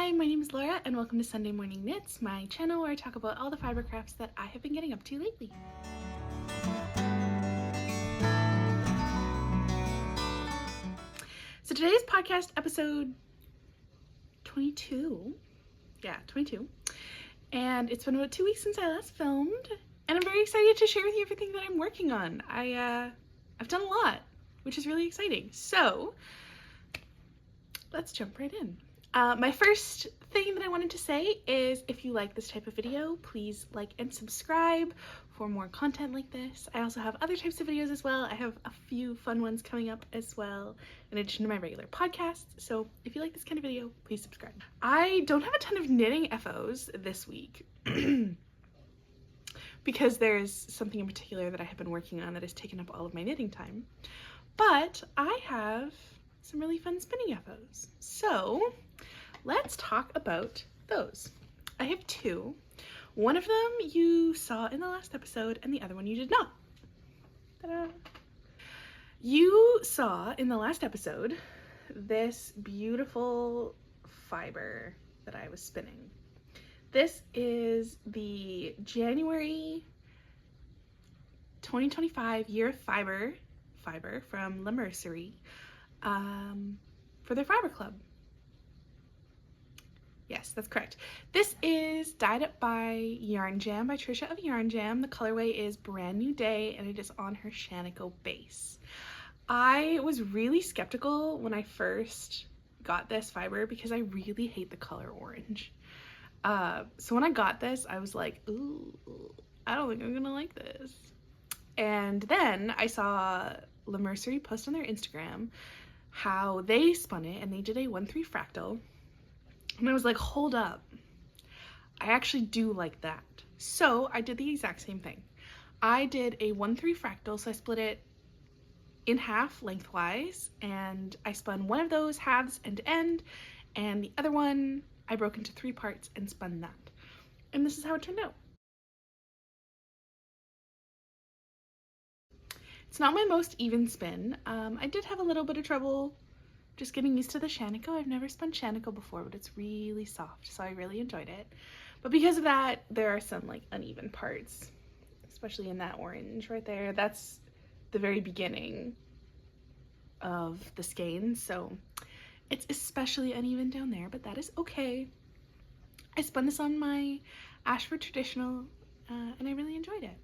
Hi, my name is Laura and welcome to Sunday Morning Knits, my channel where I talk about all the fiber crafts that I have been getting up to lately. So today's podcast episode 22. Yeah, 22. And it's been about 2 weeks since I last filmed, and I'm very excited to share with you everything that I'm working on. I've done a lot, which is really exciting. So let's jump right in. My first thing that I wanted to say is if you like this type of video, please like and subscribe for more content like this. I also have other types of videos as well. I have a few fun ones coming up as well, in addition to my regular podcasts. So if you like this kind of video, please subscribe. I don't have a ton of knitting FOs this week because there's something in particular that I have been working on that has taken up all of my knitting time. But I have some really fun spinning FOs. So let's talk about those. I have two. One of them you saw in the last episode and the other one you did not. Ta-da! You saw in the last episode this beautiful fiber that I was spinning. This is the January 2025 Year of Fiber from Mercerie for their fiber club. Yes, that's correct. This is dyed up by Yarn Jam by Trisha of Yarn Jam. The colorway is Brand New Day and it is on her Shanico base. I was really skeptical when I first got this fiber because I really hate the color orange. So when I got this, I was like, ooh, I don't think I'm gonna like this. And then I saw Mercerie post on their Instagram how they spun it, and they did a 1/3 fractal. And I was like, hold up, I actually do like that. So I did the exact same thing. I did a 1/3 fractal, so I split it in half lengthwise, and I spun one of those halves end to end, and the other one I broke into 3 parts and spun that. And this is how it turned out. It's not my most even spin. I did have a little bit of trouble just getting used to the Shanico. I've never spun Shanico before, but it's really soft, so I really enjoyed it. But because of that, there are some like uneven parts, especially in that orange right there. That's the very beginning of the skein, so it's especially uneven down there, but that is okay. I spun this on my Ashford Traditional, and I really enjoyed it.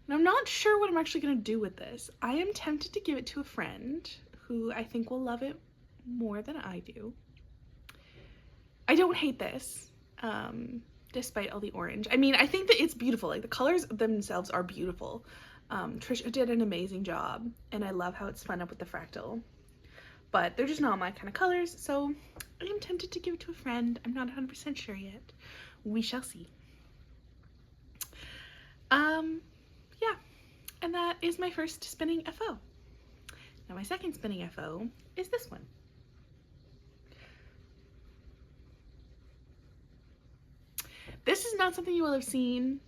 And I'm not sure what I'm actually going to do with this. I am tempted to give it to a friend who I think will love it more than I do. I don't hate this, despite all the orange. I mean, I think that it's beautiful. Like, the colors themselves are beautiful. Trisha did an amazing job, and I love how it's spun up with the fractal. But they're just not my kind of colors, so I am tempted to give it to a friend. I'm not 100% sure yet. We shall see. Yeah, and that is my first spinning FO. Now my second spinning FO is this one. This is not something you will have seen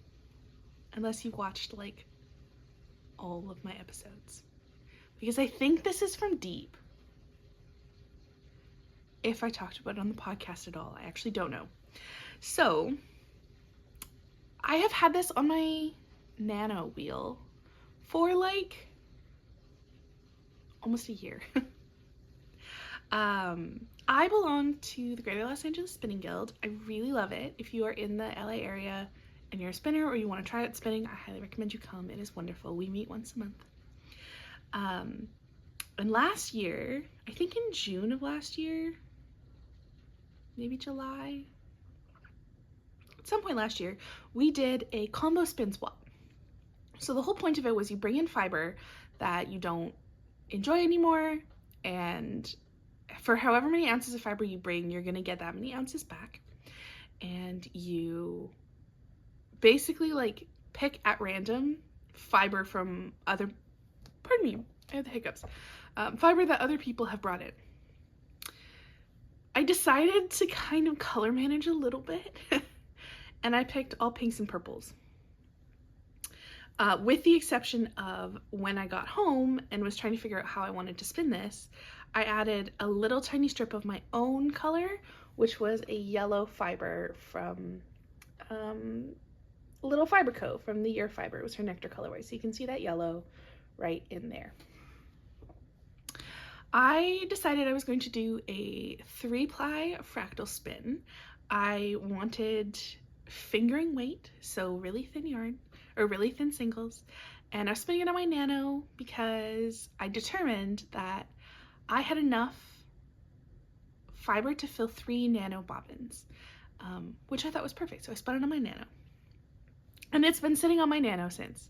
unless you've watched like all of my episodes, because I think this is from Deep. If I talked about it on the podcast at all, I actually don't know. So I have had this on my nano wheel for like almost a year. I belong to the Greater Los Angeles Spinning Guild. I really love it. If you are in the LA area and you're a spinner or you want to try out spinning, I highly recommend you come. It is wonderful. We meet once a month. And last year, I think in June of last year, maybe July, at some point last year, we did a combo spin swap. So the whole point of it was you bring in fiber that you don't enjoy anymore, and for however many ounces of fiber you bring, you're gonna get that many ounces back, and you basically like pick at random fiber from other, pardon me, I had the hiccups, fiber that other people have brought in. I decided to kind of color manage a little bit and I picked all pinks and purples. With the exception of when I got home and was trying to figure out how I wanted to spin this, I added a little tiny strip of my own color which was a yellow fiber from Little Fibre Co. from the Year Fiber. It was her nectar colorway, so you can see that yellow right in there. I decided I was going to do a 3-ply fractal spin. I wanted fingering weight, so really thin yarn, or really thin singles, and I was spinning it on my nano because I determined that I had enough fiber to fill 3 nano bobbins, which I thought was perfect, so I spun it on my nano. And it's been sitting on my nano since.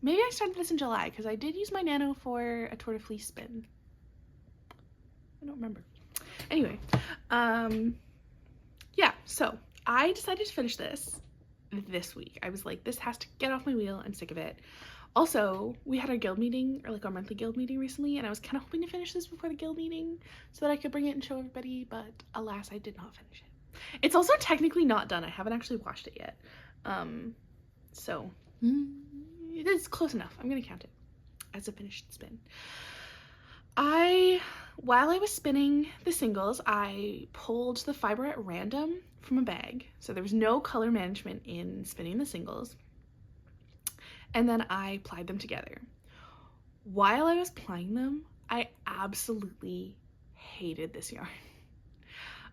Maybe I started this in July, because I did use my nano for a Tour de Fleece spin. I don't remember. Anyway, yeah, so I decided to finish this week. I was like, this has to get off my wheel. I'm sick of it. Also, we had our guild meeting, or like our monthly guild meeting recently, and I was kind of hoping to finish this before the guild meeting so that I could bring it and show everybody, but alas, I did not finish it. It's also technically not done. I haven't actually washed it yet. So it is close enough. I'm gonna count it as a finished spin. While I was spinning the singles, I pulled the fiber at random from a bag, so there was no color management in spinning the singles, and then I plied them together. While I was plying them, I absolutely hated this yarn.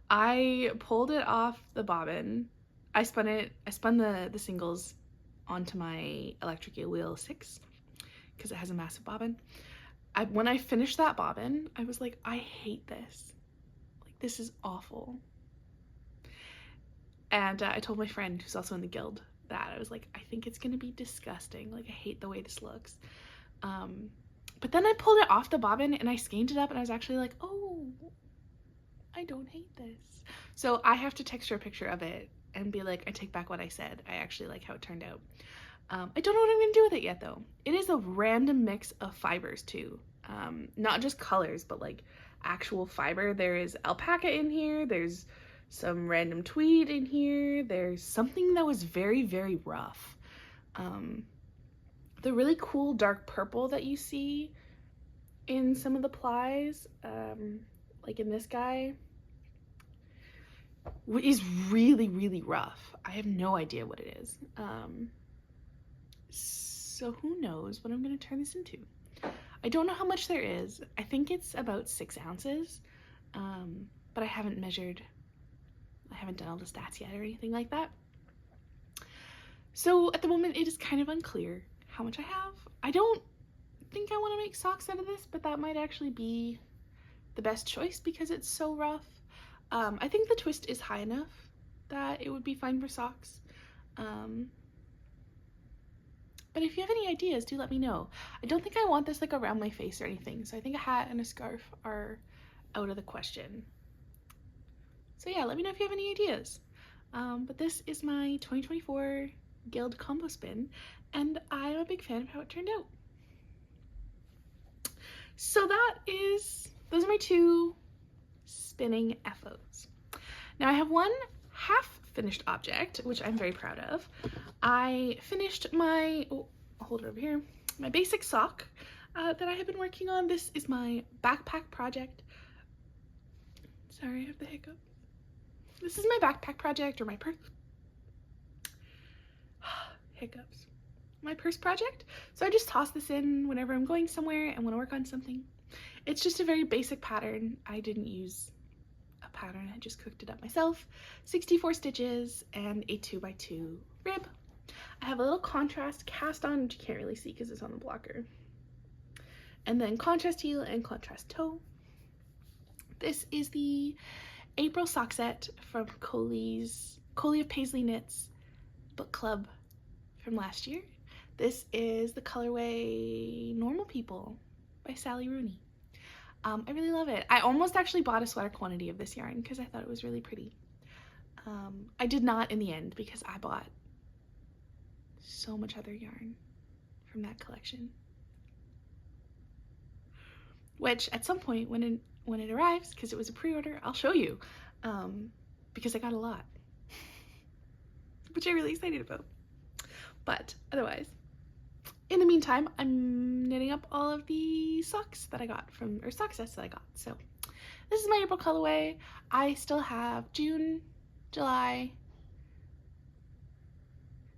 I pulled it off the bobbin. I spun the singles onto my electric eel wheel 6 because it has a massive bobbin. When I finished that bobbin, I was like, I hate this. Like, this is awful. And I told my friend who's also in the guild that. I was like, I think it's gonna be disgusting. Like, I hate the way this looks. But then I pulled it off the bobbin and I skeined it up and I was actually like, oh, I don't hate this. So I have to text her a picture of it and be like, I take back what I said. I actually like how it turned out. I don't know what I'm gonna do with it yet though. It is a random mix of fibers too. Not just colors, but like actual fiber. There is alpaca in here. There's some random tweed in here. There's something that was very, very rough. The really cool dark purple that you see in some of the plies, like in this guy, is really, really rough. I have no idea what it is. So who knows what I'm going to turn this into. I don't know how much there is. I think it's about 6 ounces, but I haven't measured. I haven't done all the stats yet or anything like that. So at the moment it is kind of unclear how much I have. I don't think I want to make socks out of this, but that might actually be the best choice because it's so rough. I think the twist is high enough that it would be fine for socks. But if you have any ideas, do let me know. I don't think I want this like around my face or anything, so I think a hat and a scarf are out of the question. So yeah, let me know if you have any ideas. But this is my 2024 Guild combo spin, and I'm a big fan of how it turned out. So those are my 2 spinning FOs. Now I have one half finished object, which I'm very proud of. I finished my, I'll hold it over here, my basic sock that I have been working on. This is my backpack project. Sorry, I have the hiccup. This is my backpack project, or my purse. Hiccups. My purse project. So I just toss this in whenever I'm going somewhere and want to work on something. It's just a very basic pattern. I didn't use a pattern, I just cooked it up myself. 64 stitches and a 2x2 rib. I have a little contrast cast on, which you can't really see because it's on the blocker. And then contrast heel and contrast toe. This is the April sock set from Coley of Pasley Knits book club from last year. This is the colorway Normal People by Sally Rooney. I really love it. I almost actually bought a sweater quantity of this yarn because I thought it was really pretty. I did not in the end because I bought so much other yarn from that collection. Which at some point when it arrives, because it was a pre-order, I'll show you, because I got a lot, which I'm really excited about. But otherwise, in the meantime, I'm knitting up all of the socks that I got or sock sets that I got. So this is my April colorway. I still have June, July,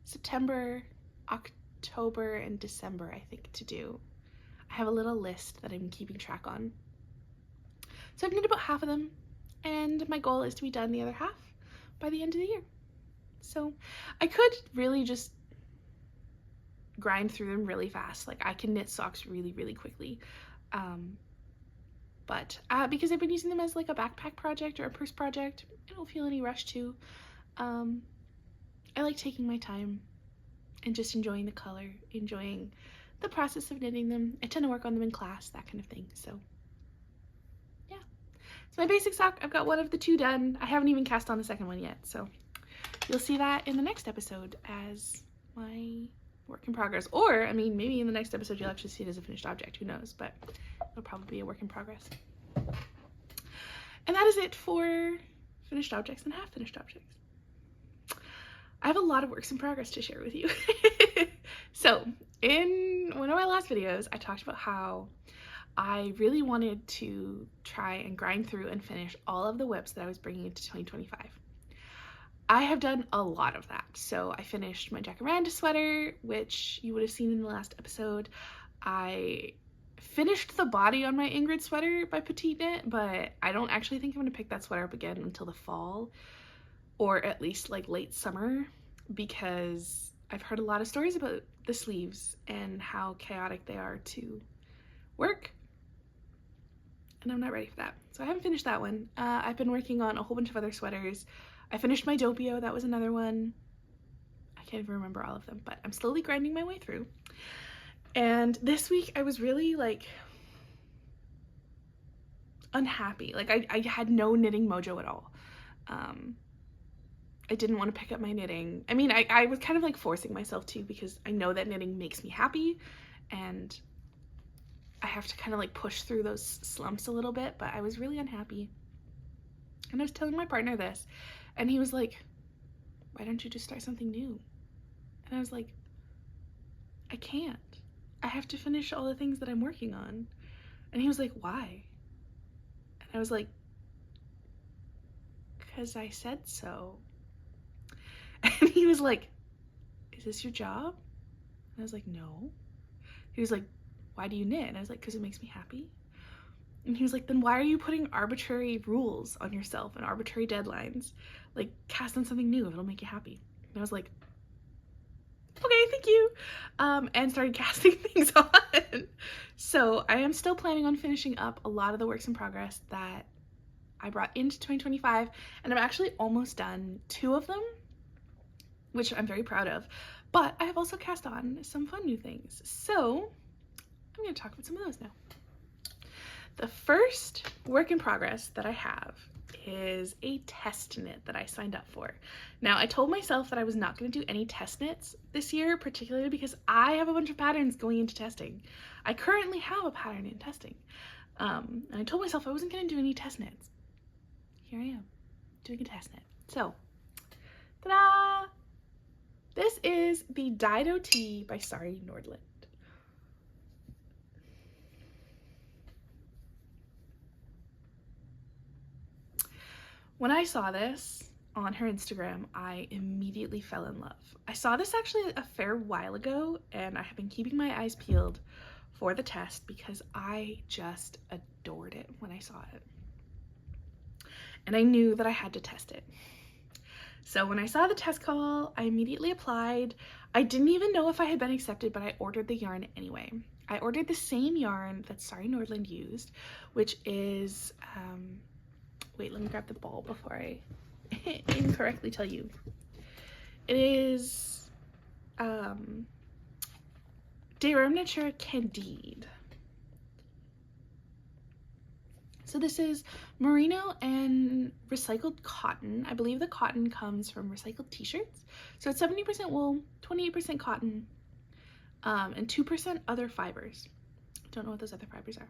September, October, and December, I think, to do. I have a little list that I'm keeping track on. So I've knit about half of them, and my goal is to be done the other half by the end of the year. So I could really just grind through them really fast. Like, I can knit socks really, really quickly. But because I've been using them as like a backpack project or a purse project, I don't feel any rush to. I like taking my time and just enjoying the color, enjoying the process of knitting them. I tend to work on them in class, that kind of thing. So yeah, it's my basic sock. I've got one of the 2 done. I haven't even cast on the second one yet, so you'll see that in the next episode as my work in progress. Or, I mean, maybe in the next episode you'll actually see it as a finished object, who knows, but it'll probably be a work in progress. And that is it for finished objects and half finished objects. I have a lot of works in progress to share with you. So in one of my last videos, I talked about how I really wanted to try and grind through and finish all of the WIPs that I was bringing into 2025. I have done a lot of that. So I finished my Jacaranda sweater, which you would have seen in the last episode. I finished the body on my Ingrid sweater by Petite Knit, but I don't actually think I'm going to pick that sweater up again until the fall, or at least like late summer, because I've heard a lot of stories about the sleeves and how chaotic they are to work, and I'm not ready for that. So I haven't finished that one. I've been working on a whole bunch of other sweaters. I finished my Doppio, that was another one. I can't even remember all of them, but I'm slowly grinding my way through. And this week I was really like unhappy. Like I had no knitting mojo at all. I didn't want to pick up my knitting. I mean, I was kind of like forcing myself to, because I know that knitting makes me happy, and I have to kind of like push through those slumps a little bit, but I was really unhappy. And I was telling my partner this, and he was like, why don't you just start something new? And I was like, I can't. I have to finish all the things that I'm working on. And he was like, why? And I was like, because I said so. And he was like, is this your job? And I was like, no. He was like, why do you knit? And I was like, because it makes me happy. And he was like, then why are you putting arbitrary rules on yourself and arbitrary deadlines? Like, cast on something new if it'll make you happy. And I was like, okay, thank you. And started casting things on. So I am still planning on finishing up a lot of the works in progress that I brought into 2025, and I'm actually almost done 2 of them, which I'm very proud of, but I have also cast on some fun new things. So I'm going to talk about some of those now. The first work in progress that I have is a test knit that I signed up for. Now, I told myself that I was not going to do any test knits this year, particularly because I have a bunch of patterns going into testing. I currently have a pattern in testing. And I told myself I wasn't going to do any test knits. Here I am, doing a test knit. So, ta-da! This is the Dido Tee by Saskie Nordland. When I saw this on her Instagram, I immediately fell in love. I saw this actually a fair while ago, and I have been keeping my eyes peeled for the test because I just adored it when I saw it. And I knew that I had to test it. So when I saw the test call, I immediately applied. I didn't even know if I had been accepted, but I ordered the yarn anyway. I ordered the same yarn that Saskie Nordland used, which is, wait, let me grab the ball before I incorrectly tell you. It is Rerum Natura Candide. So this is merino and recycled cotton. I believe the cotton comes from recycled t-shirts. So it's 70% wool, 28% cotton, and 2% other fibers. Don't know what those other fibers are.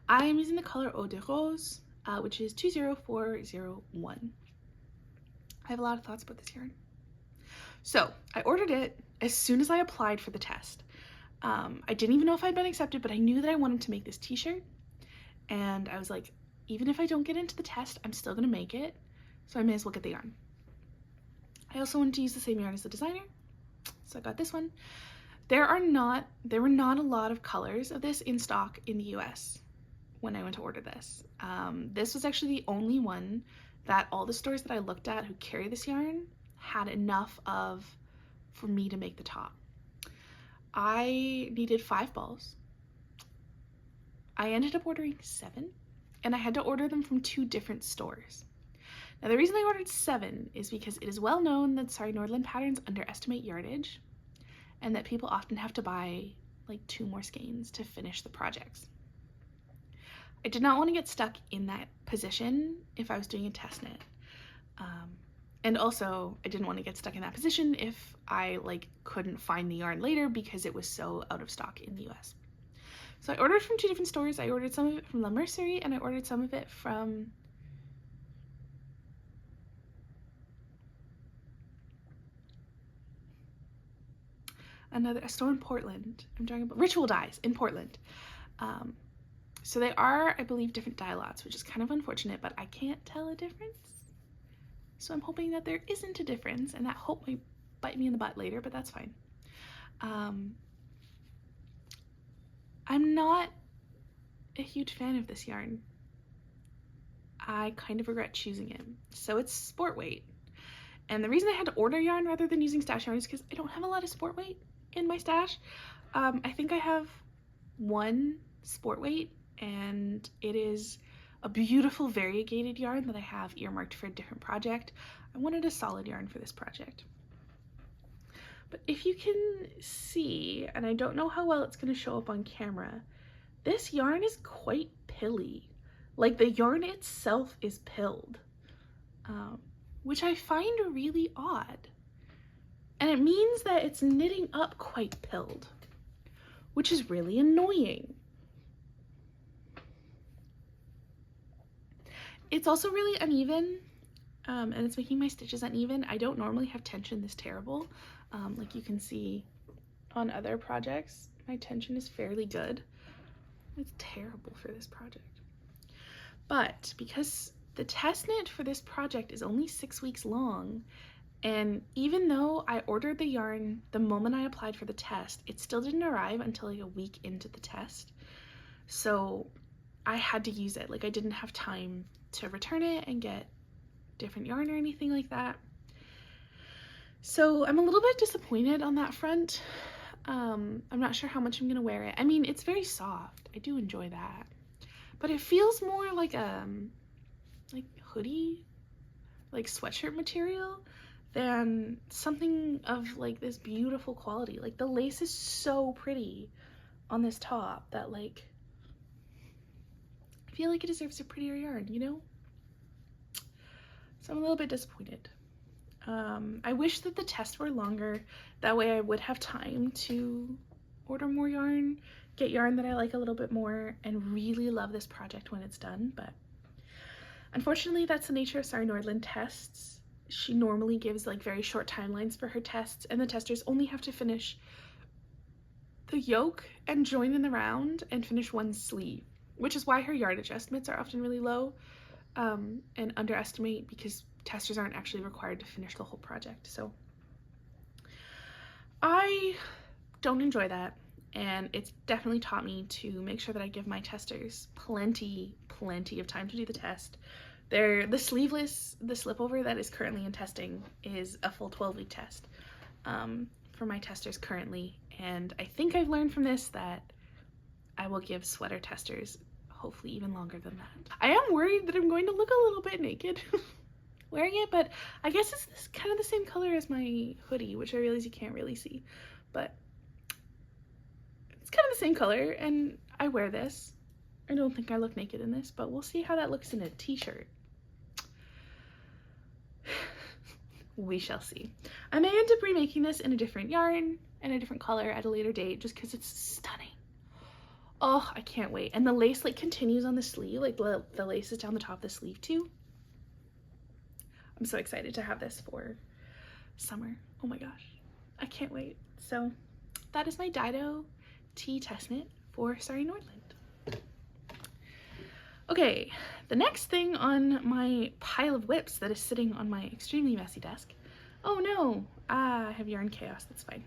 I am using the color Eau de Rose, which is 20401. I have a lot of thoughts about this yarn. So I ordered it as soon as I applied for the test. I didn't even know if I'd been accepted, but I knew that I wanted to make this t-shirt. And I was like, even if I don't get into the test, I'm still gonna make it, so I may as well get the yarn. I also wanted to use the same yarn as the designer, so I got this one. There were not a lot of colors of this in stock in the US when I went to order this. This was actually the only one that all the stores that I looked at who carry this yarn had enough of for me to make the top. I needed 5 balls. I ended up ordering 7, and I had to order them from 2 different stores. Now the reason I ordered 7 is because it is well known that Sari Nordland patterns underestimate yardage, and that people often have to buy like 2 more skeins to finish the projects. I did not want to get stuck in that position if I was doing a test knit. And also I didn't want to get stuck in that position if I like couldn't find the yarn later because it was so out of stock in the US. So I ordered from 2 different stores. I ordered some of it from La Mercerie, and I ordered some of it from a store in Portland. I'm talking about Ritual Dyes in Portland. So they are, I believe, different dye lots, which is kind of unfortunate, but I can't tell a difference. So I'm hoping that there isn't a difference, and that hope might bite me in the butt later, but that's fine. I'm not a huge fan of this yarn. I kind of regret choosing it. So it's sport weight. And the reason I had to order yarn rather than using stash yarn is because I don't have a lot of sport weight in my stash. I think I have 1 sport weight, and it is a beautiful variegated yarn that I have earmarked for a different project. I wanted a solid yarn for this project. But if you can see, and I don't know how well it's going to show up on camera, this yarn is quite pilly. Like the yarn itself is pilled, which I find really odd. And it means that it's knitting up quite pilled, which is really annoying. It's also really uneven, and it's making my stitches uneven. I don't normally have tension this terrible. Like you can see on other projects, my tension is fairly good. It's terrible for this project. But because the test knit for this project is only 6 weeks long, and even though I ordered the yarn the moment I applied for the test, it still didn't arrive until like a week into the test. So I had to use it. Like I didn't have time to return it and get different yarn or anything like that. So I'm a little bit disappointed on that front. I'm not sure how much I'm gonna wear it. I mean, it's very soft. I do enjoy that. But it feels more like hoodie, like sweatshirt material than something of like this beautiful quality. Like the lace is so pretty on this top that like I feel like it deserves a prettier yarn, you know? So I'm a little bit disappointed. I wish that the tests were longer. That way I would have time to order more yarn, get yarn that I like a little bit more, and really love this project when it's done. But unfortunately, that's the nature of Sari Nordland tests. She normally gives like very short timelines for her tests, and the testers only have to finish the yoke and join in the round and finish 1 sleeve, which is why her yardage estimates are often really low and underestimate, because testers aren't actually required to finish the whole project. So I don't enjoy that, and it's definitely taught me to make sure that I give my testers plenty of time to do the test. The sleeveless, the slipover that is currently in testing is a full 12-week test for my testers currently, and I think I've learned from this that I will give sweater testers hopefully even longer than that. I am worried that I'm going to look a little bit naked wearing it, but I guess it's kind of the same color as my hoodie, which I realize you can't really see, but it's kind of the same color, and I wear this. I don't think I look naked in this, but we'll see how that looks in a t-shirt. We shall see. I may end up remaking this in a different yarn and a different color at a later date, just because it's stunning. Oh, I can't wait. And the lace like continues on the sleeve, like the lace is down the top of the sleeve too. I'm so excited to have this for summer. Oh my gosh, I can't wait. So that is my Dido Tee test knit for Sari Nordland. Okay, the next thing on my pile of WIPS that is sitting on my extremely messy desk, oh no, I have yarn chaos, that's fine,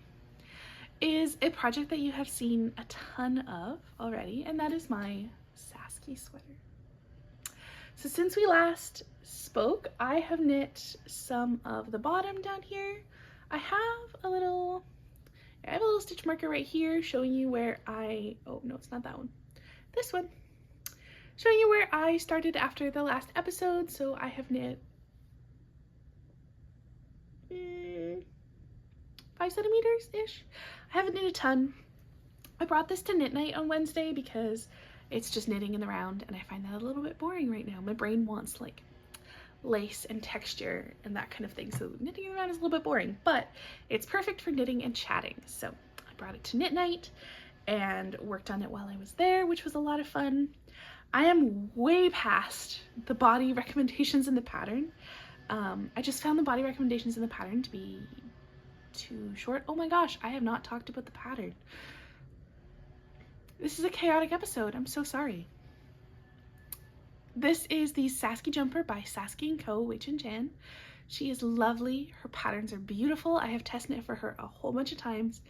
is a project that you have seen a ton of already, and that is my Saskie Sweater. So since we last spoke, I have knit some of the bottom down here. I have a little stitch marker right here showing you where oh no, it's not that one, this one, showing you where I started after the last episode. So I have knit 5 centimeters-ish. I haven't knit a ton. I brought this to knit night on Wednesday because it's just knitting in the round, and I find that a little bit boring right now. My brain wants like lace and texture and that kind of thing, so knitting in the round is a little bit boring, but it's perfect for knitting and chatting. So I brought it to knit night and worked on it while I was there, which was a lot of fun. I am way past the body recommendations in the pattern. I just found the body recommendations in the pattern to be too short. Oh my gosh, I have not talked about the pattern. This is a chaotic episode. I'm so sorry. This is the Saskie jumper by Saskie and Co, Wei Chen Jan. She is lovely. Her patterns are beautiful. I have test knit for her a whole bunch of times.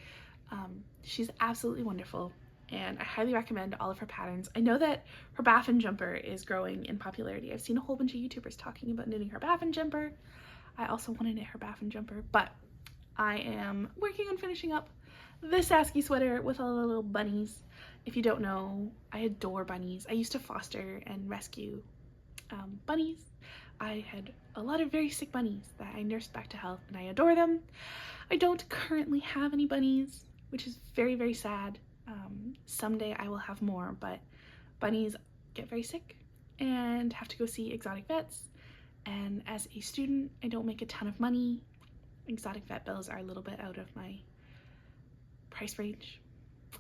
She's absolutely wonderful, and I highly recommend all of her patterns. I know that her baffin jumper is growing in popularity. I've seen a whole bunch of YouTubers talking about knitting her baffin jumper. I also want to knit her baffin jumper, but I am working on finishing up the Saskie sweater with all the little bunnies. If you don't know, I adore bunnies. I used to foster and rescue bunnies. I had a lot of very sick bunnies that I nursed back to health, and I adore them. I don't currently have any bunnies, which is very, very sad. Someday I will have more, but bunnies get very sick and have to go see exotic vets. And as a student, I don't make a ton of money. Exotic vet bills are a little bit out of my price range.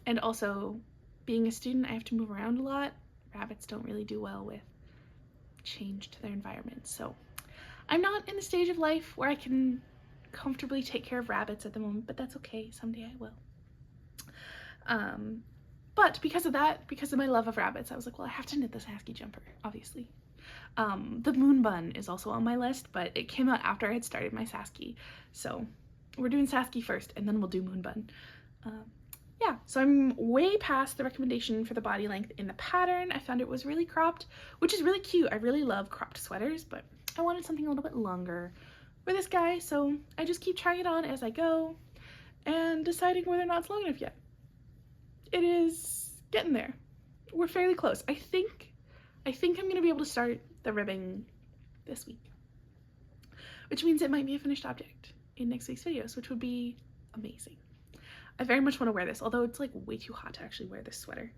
And also, being a student, I have to move around a lot. Rabbits don't really do well with change to their environment. So I'm not in the stage of life where I can comfortably take care of rabbits at the moment, but that's okay. Someday I will. But because of that, because of my love of rabbits, I was like, well, I have to knit the Saskie jumper, obviously. The moon bun is also on my list, but it came out after I had started my Saskie. So we're doing Saskie first, and then we'll do moon bun. Yeah, so I'm way past the recommendation for the body length in the pattern. I found it was really cropped, which is really cute. I really love cropped sweaters, but I wanted something a little bit longer for this guy, so I just keep trying it on as I go and deciding whether or not it's long enough yet. It is getting there. We're fairly close. I think I'm gonna be able to start the ribbing this week, which means it might be a finished object in next week's videos, which would be amazing. I very much want to wear this, although it's like way too hot to actually wear this sweater,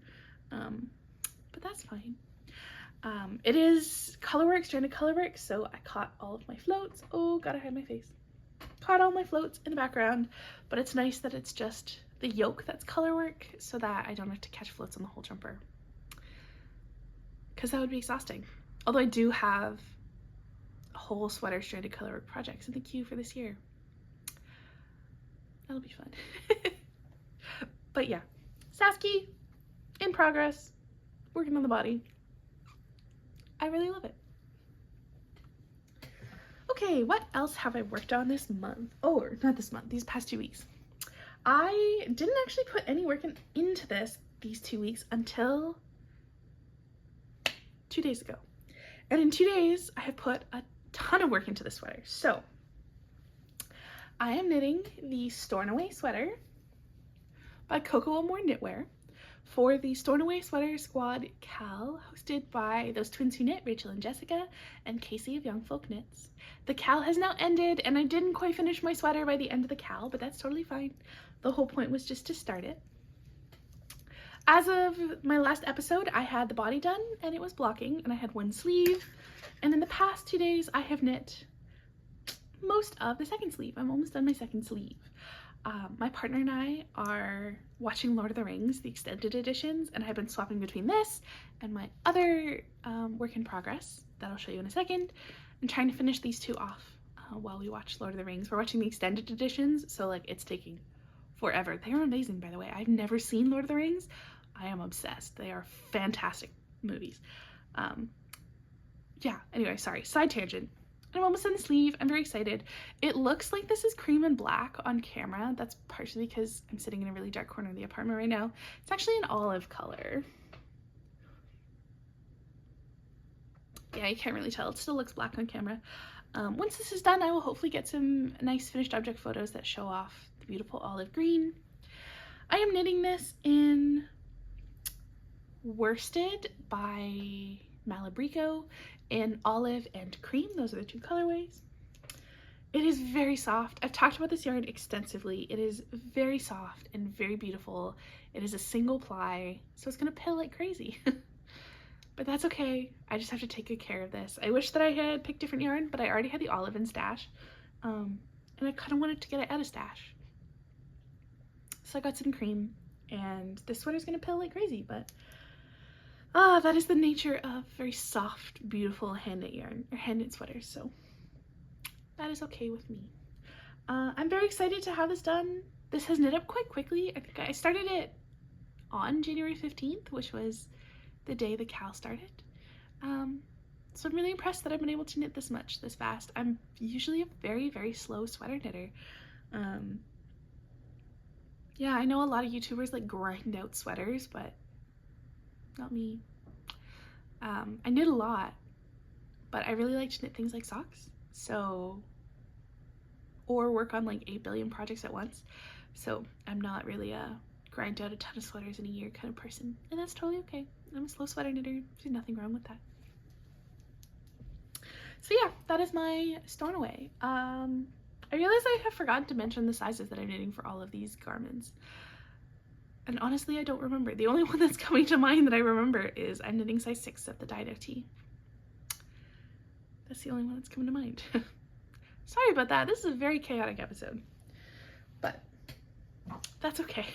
but that's fine. It is colorwork, stranded colorwork, so I caught all of my floats. Oh, gotta hide my face. Caught all my floats in the background, but it's nice that it's just the yoke that's colorwork so that I don't have to catch floats on the whole jumper, because that would be exhausting. Although I do have a whole sweater stranded colorwork projects in the queue for this year. That'll be fun. But yeah, Saskie in progress, working on the body. I really love it. Okay, what else have I worked on this month? Oh, or not this month, these past 2 weeks. I didn't actually put any work into these 2 weeks until 2 days ago. And in 2 days, I have put a ton of work into the sweater. So I am knitting the Stornoway sweater by Cocoamour Knitwear for the Stornoway Sweater Squad Cal, hosted by those twins who knit, Rachel and Jessica, and Casey of Young Folk Knits. The Cal has now ended, and I didn't quite finish my sweater by the end of the Cal, but that's totally fine. The whole point was just to start it. As of my last episode, I had the body done, and it was blocking, and I had one sleeve, and in the past 2 days, I have knit most of the second sleeve. I'm almost done my second sleeve. My partner and I are watching Lord of the Rings, the extended editions, and I've been swapping between this and my other work in progress that I'll show you in a second, and trying to finish these two off while we watch Lord of the Rings. We're watching the extended editions, so like it's taking forever. They are amazing, by the way. I've never seen Lord of the Rings. I am obsessed. They are fantastic movies. Yeah, anyway, sorry, side tangent. I'm almost done the sleeve. I'm very excited. It looks like this is cream and black on camera. That's partially because I'm sitting in a really dark corner of the apartment right now. It's actually an olive color. Yeah, you can't really tell. It still looks black on camera. Once this is done, I will hopefully get some nice finished object photos that show off the beautiful olive green. I am knitting this in worsted by Malabrigo in olive and cream. Those are the two colorways. It is very soft. I've talked about this yarn extensively. It is very soft and very beautiful. It is a single ply, so it's gonna pill like crazy. But that's okay. I just have to take good care of this. I wish that I had picked different yarn, but I already had the olive in stash. And I kind of wanted to get it out of stash. So I got some cream, and this sweater's gonna pill like crazy, but that is the nature of very soft, beautiful hand knit yarn, or hand knit sweaters, so that is okay with me. I'm very excited to have this done. This has knit up quite quickly. I think I started it on January 15th, which was the day the cow started. So I'm really impressed that I've been able to knit this much, this fast. I'm usually a very, very slow sweater knitter. Yeah, I know a lot of YouTubers like grind out sweaters, but not me. I knit a lot, but I really like to knit things like socks, so, or work on like 8 billion projects at once. So I'm not really a grind out a ton of sweaters in a year kind of person, and that's totally okay. I'm a slow sweater knitter. There's nothing wrong with that. So yeah, that is my Stornoway. I realize I have forgotten to mention the sizes that I'm knitting for all of these garments. And honestly, I don't remember. The only one that's coming to mind that I remember is I'm knitting size 6 of the Dido Tee. That's the only one that's coming to mind. Sorry about that. This is a very chaotic episode, but that's okay.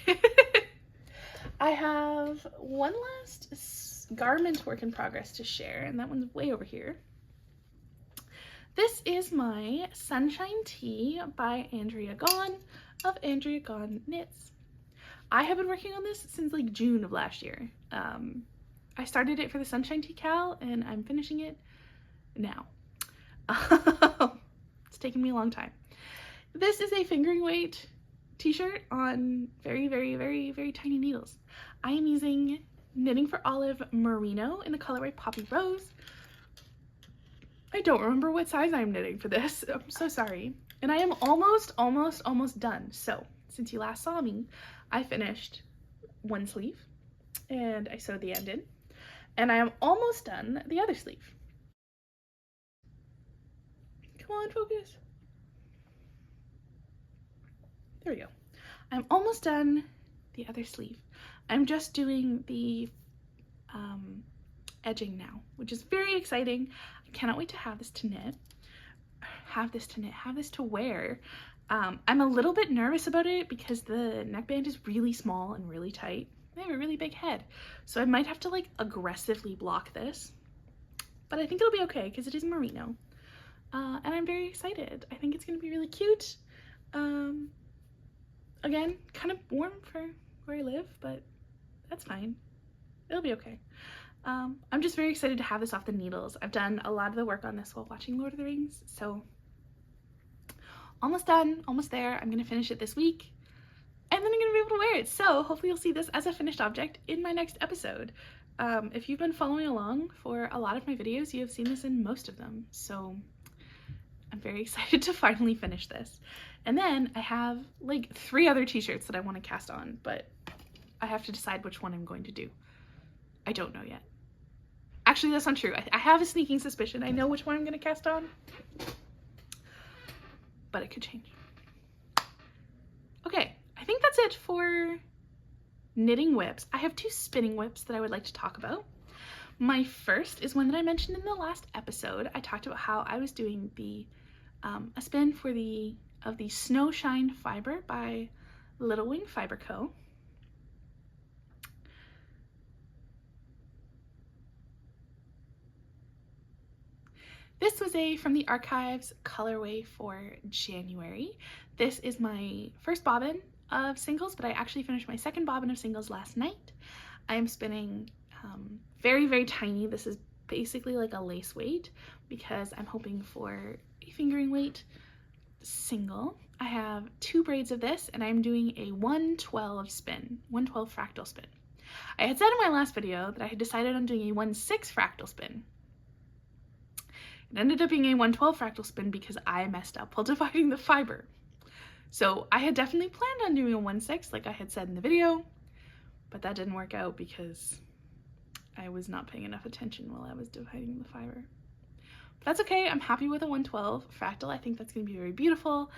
I have one last garment work in progress to share, and that one's way over here. This is my Sunshine Tee by Andrea Gone of Andrea Gone Knits. I have been working on this since like June of last year. I started it for the Sunshine Tee Cal, and I'm finishing it now. It's taken me a long time. This is a fingering weight t-shirt on very, very, very, very tiny needles. I am using Knitting for Olive Merino in the colorway Poppy Rose. I don't remember what size I'm knitting for this. I'm so sorry. And I am almost done. So since you last saw me, I finished one sleeve and I sewed the end in, and I am almost done the other sleeve. Come on, focus. There we go. I'm almost done the other sleeve. I'm just doing the edging now, which is very exciting. I cannot wait to have this to knit, have this to wear. I'm a little bit nervous about it because the neckband is really small and really tight. I have a really big head, so I might have to like aggressively block this, but I think it'll be okay because it is merino. And I'm very excited. I think it's gonna be really cute. Again, kind of warm for where I live, but that's fine. It'll be okay. I'm just very excited to have this off the needles. I've done a lot of the work on this while watching Lord of the Rings, so almost done, almost there. I'm gonna finish it this week, and then I'm gonna be able to wear it. So hopefully you'll see this as a finished object in my next episode. If you've been following along for a lot of my videos, you have seen this in most of them. So I'm very excited to finally finish this. And then I have like 3 other t-shirts that I want to cast on, but I have to decide which one I'm going to do. I don't know yet. Actually, that's not true. I have a sneaking suspicion I know which one I'm going to cast on, but it could change. Okay, I think that's it for knitting whips. I have 2 spinning whips that I would like to talk about. My first is one that I mentioned in the last episode. I talked about how I was doing the a spin for the Snowshine fibre by Little Wing Fibre Co. This was from the archives colorway for January. This is my first bobbin of singles, but I actually finished my second bobbin of singles last night. I am spinning very, very tiny. This is basically like a lace weight because I'm hoping for a fingering weight single. I have 2 braids of this and I'm doing a 112 spin, 112 fractal spin. I had said in my last video that I had decided on doing a 1/6 fractal spin. It ended up being a 112 fractal spin because I messed up while dividing the fiber. So I had definitely planned on doing a 1/6 like I had said in the video, but that didn't work out because I was not paying enough attention while I was dividing the fiber. But that's okay, I'm happy with a 112 fractal. I think that's going to be very beautiful.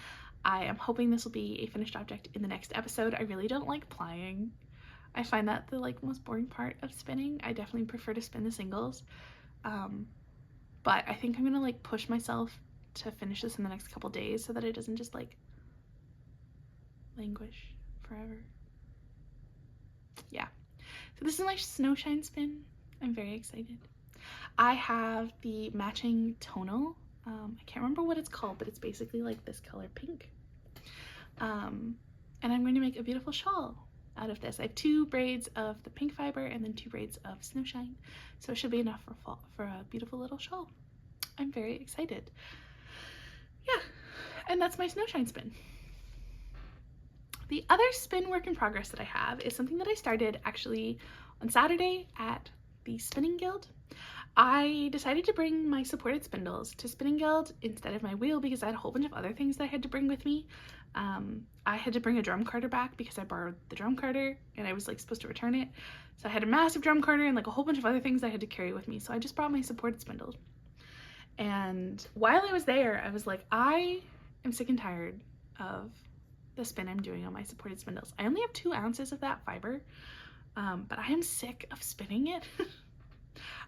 I am hoping this will be a finished object in the next episode. I really don't like plying. I find that the most boring part of spinning. I definitely prefer to spin the singles. But I think I'm gonna push myself to finish this in the next couple days so that it doesn't just languish forever. Yeah. So this is my Snowshine spin. I'm very excited. I have the matching tonal. I can't remember what it's called, but it's basically this color pink. And I'm going to make a beautiful shawl out of this. I have 2 braids of the pink fiber and then 2 braids of Snowshine. So it should be enough for a beautiful little shawl. I'm very excited. Yeah, and that's my Snowshine spin. The other spin work in progress that I have is something that I started actually on Saturday at the Spinning Guild. I decided to bring my supported spindles to Spinning Guild instead of my wheel because I had a whole bunch of other things that I had to bring with me. I had to bring a drum carder back because I borrowed the drum carder and I was supposed to return it. So I had a massive drum carder and a whole bunch of other things I had to carry with me. So I just brought my supported spindles. And while I was there, I was I am sick and tired of the spin I'm doing on my supported spindles. I only have 2 ounces of that fiber, but I am sick of spinning it.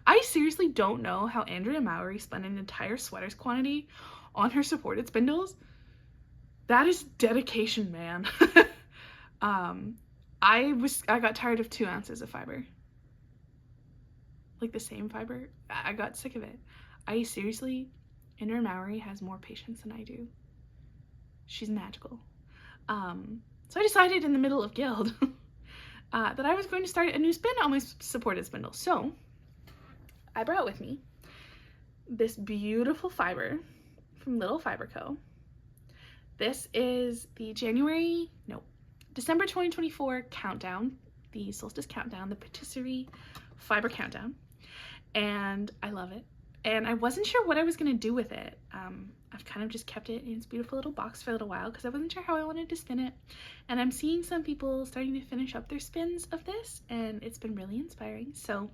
I seriously don't know how Andrea Mowry spun an entire sweater's quantity on her supported spindles. That is dedication, man. I got tired of 2 ounces of fiber. The same fiber. I got sick of it. I seriously, Andrea Mowry has more patience than I do. She's magical. So I decided in the middle of Guild that I was going to start a new spin on my supported spindle. So I brought with me this beautiful fiber from Little Fiber Co. This is the December 2024 countdown, the solstice countdown, the Patisserie fiber countdown, and I love it. And I wasn't sure what I was going to do with it. I've kind of just kept it in its beautiful little box for a little while because I wasn't sure how I wanted to spin it. And I'm seeing some people starting to finish up their spins of this, and it's been really inspiring. So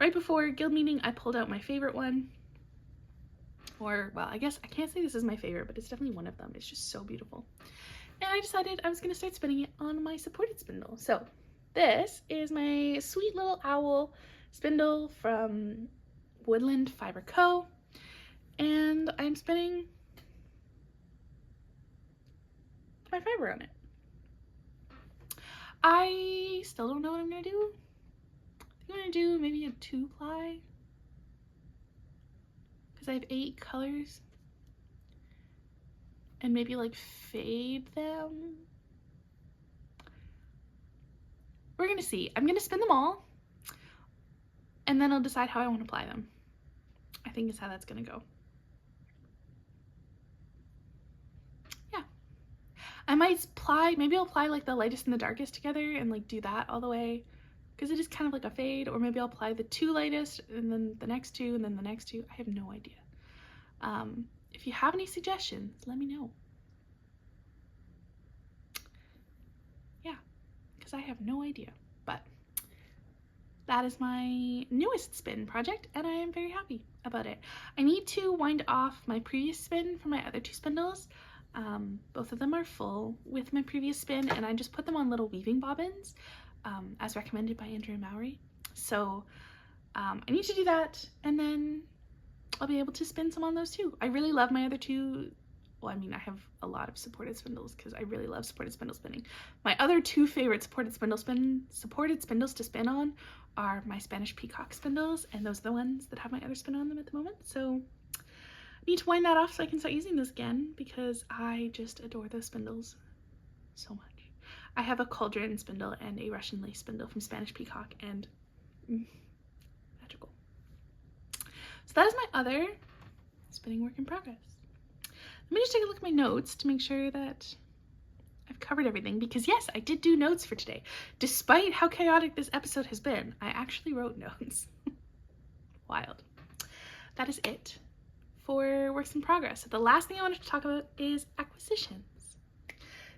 right before Guild meeting, I pulled out my favorite one. Or, well, I guess I can't say this is my favorite, but it's definitely one of them. It's just so beautiful. And I decided I was going to start spinning it on my supported spindle. So this is my sweet little owl spindle from Woodland Fiber Co. And I'm spinning my fiber on it. I still don't know what I'm going to do. I think I'm going to do maybe a 2-ply. Because I have 8 colors. And maybe fade them. We're going to see. I'm going to spin them all. And then I'll decide how I want to apply them. I think is how that's going to go. Yeah. I might maybe I'll apply the lightest and the darkest together and do that all the way. Because it is kind of a fade. Or maybe I'll apply the 2 lightest and then the next 2 and then the next 2. I have no idea. If you have any suggestions, let me know. Yeah, because I have no idea. But that is my newest spin project, and I am very happy about it. I need to wind off my previous spin for my other 2 spindles. Both of them are full with my previous spin, and I just put them on little weaving bobbins, as recommended by Andrea Mowry. So I need to do that, and then I'll be able to spin some on those too. I really love my other 2. Well, I mean, I have a lot of supported spindles because I really love supported spindle spinning. My other 2 favorite supported spindles to spin on are my Spanish peacock spindles, and those are the ones that have my other spin on them at the moment. So I need to wind that off so I can start using those again because I just adore those spindles so much. I have a cauldron spindle and a Russian lace spindle from Spanish peacock, and magical. So that is my other spinning work in progress. Let me just take a look at my notes to make sure that I've covered everything, because yes, I did do notes for today. Despite how chaotic this episode has been, I actually wrote notes. Wild. That is it for works in progress. So the last thing I wanted to talk about is acquisitions.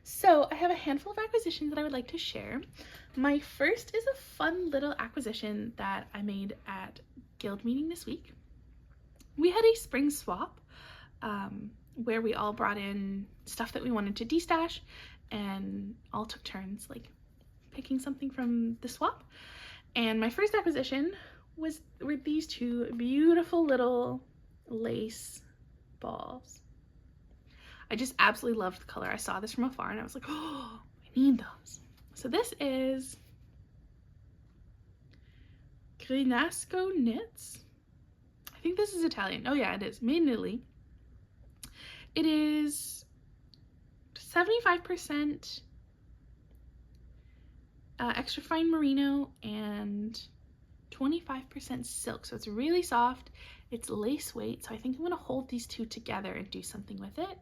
So I have a handful of acquisitions that I would like to share. My first is a fun little acquisition that I made at guild meeting this week. We had a spring swap where we all brought in stuff that we wanted to destash and all took turns like picking something from the swap. And my first acquisition were these two beautiful little lace balls. I just absolutely loved the color. I saw this from afar and I was like, oh, I need those. So this is Cascade Knits. I think this is Italian. Oh yeah, it is. Made in Italy. It is 75% extra fine merino and 25% silk. So it's really soft. It's lace weight. So I think I'm going to hold these two together and do something with it.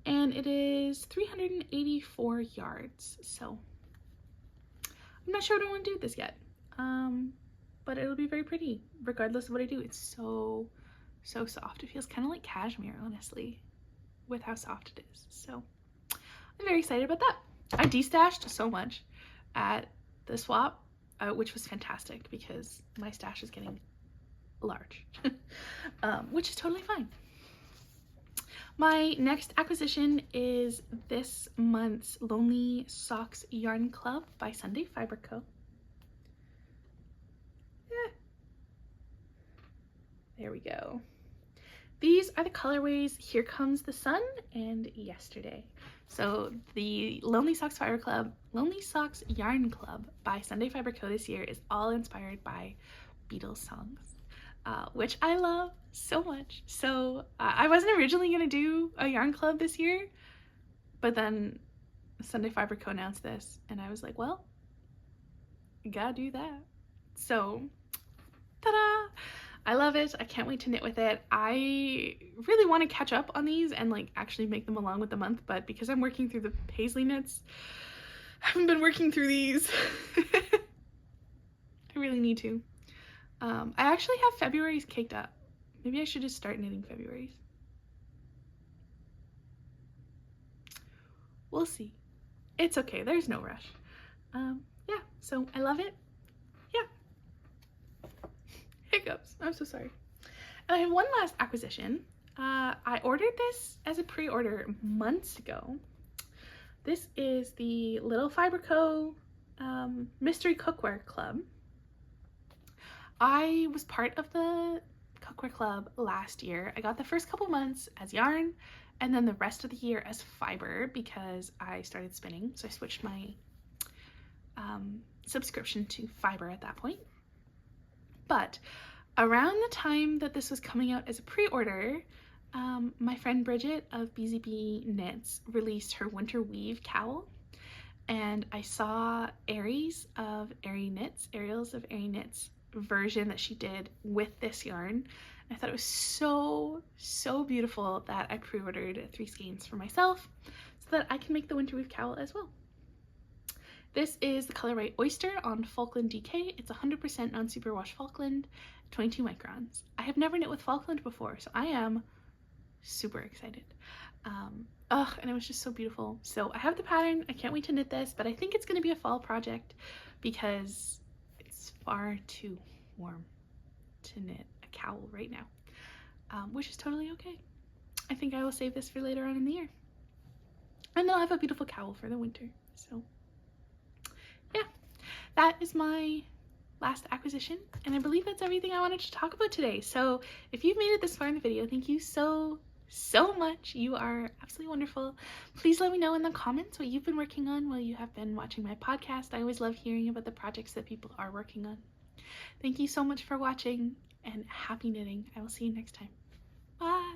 And it is 384 yards. So I'm not sure what I want to do with this yet. But it'll be very pretty regardless of what I do. It's so soft. It feels kind of like cashmere, honestly, with how soft it is. So I'm very excited about that. I destashed so much at the swap, which was fantastic because my stash is getting large, which is totally fine. My next acquisition is this month's Lonely Socks Yarn Club by Sunday Fibre Co. There we go. These are the colorways Here Comes the Sun and Yesterday. So the Lonely Socks Yarn Club by Sunday Fibre Co. this year is all inspired by Beatles songs, which I love so much. So I wasn't originally going to do a yarn club this year, but then Sunday Fibre Co. announced this and I was like, well, gotta do that. So ta-da! I love it. I can't wait to knit with it. I really want to catch up on these and like actually make them along with the month, but because I'm working through the Pasley knits, I haven't been working through these. I really need to. I actually have February's caked up. Maybe I should just start knitting February's. We'll see. It's okay. There's no rush. Yeah, so I love it. Hiccups. I'm so sorry. And I have one last acquisition. I ordered this as a pre-order months ago. This is the Little Fibre Co. Mystery Cookware Club. I was part of the Cookware Club last year. I got the first couple months as yarn and then the rest of the year as fiber because I started spinning. So I switched my subscription to fiber at that point. But around the time that this was coming out as a pre-order, my friend Bridget of BZB Knits released her winter weave cowl, and I saw Ariel's of Airy Knits version that she did with this yarn. I thought it was so beautiful that I pre-ordered 3 skeins for myself so that I can make the winter weave cowl as well. This is the colorway Oyster on Falkland DK. It's 100% non-superwash Falkland, 22 microns. I have never knit with Falkland before, so I am super excited. And it was just so beautiful. So I have the pattern. I can't wait to knit this, but I think it's going to be a fall project because it's far too warm to knit a cowl right now, which is totally okay. I think I will save this for later on in the year. And then I'll have a beautiful cowl for the winter, so yeah, that is my last acquisition, and I believe that's everything I wanted to talk about today. So if you've made it this far in the video, thank you so much. You are absolutely wonderful. Please let me know in the comments what you've been working on while you have been watching my podcast. I always love hearing about the projects that people are working on. Thank you so much for watching, and happy knitting. I will see you next time. Bye.